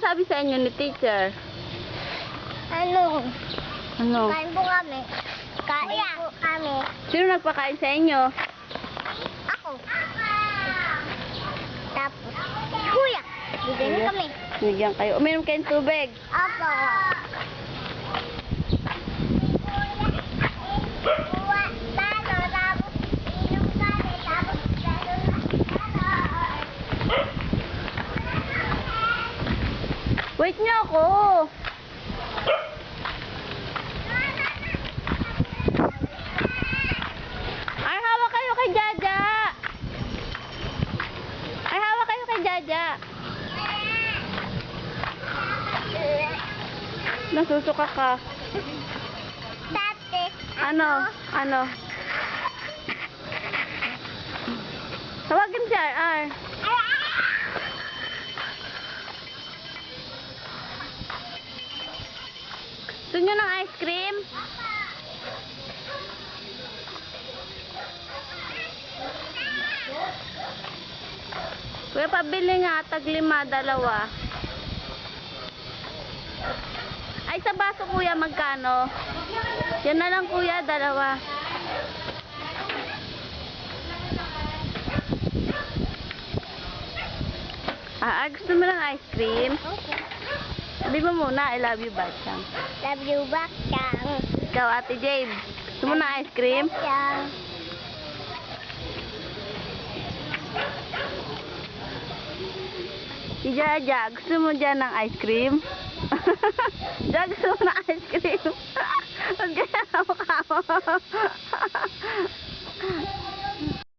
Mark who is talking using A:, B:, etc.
A: sabi sa inyo ni teacher?
B: Ano?
A: Ano?
B: Kain po kami. Kain po kami.
A: Sino nagpakain sa inyo?
B: Ako. Tapos, kuya. Bigyan kami.
A: Bigyan kayo. Uminom kayong tubig.
B: Apo.
A: Wait niyo ako. Ay, hawak kayo kay Jaja. Ay, hawak kayo kay Jaja. Nasusuka ka.
B: Tate.
A: Ano? Ano? Tawagin si RR. Gusto nyo ng ice cream? Kuya, pabili nga. Tag-5, 2. Ay, sa baso kuya, magkano? Yan na lang kuya, 2. Gusto mo ng ice cream?
B: Okay.
A: Sabi mo muna, I love you, Batang.
B: Love you back, Chang.
A: Ikaw, Ate Jade. Gusto mo ng ice cream?
B: Chang.
A: Si Jaja, gusto mo dyan ng ice cream? Jaja, gusto mo ng ice cream? Huwag kaya ako.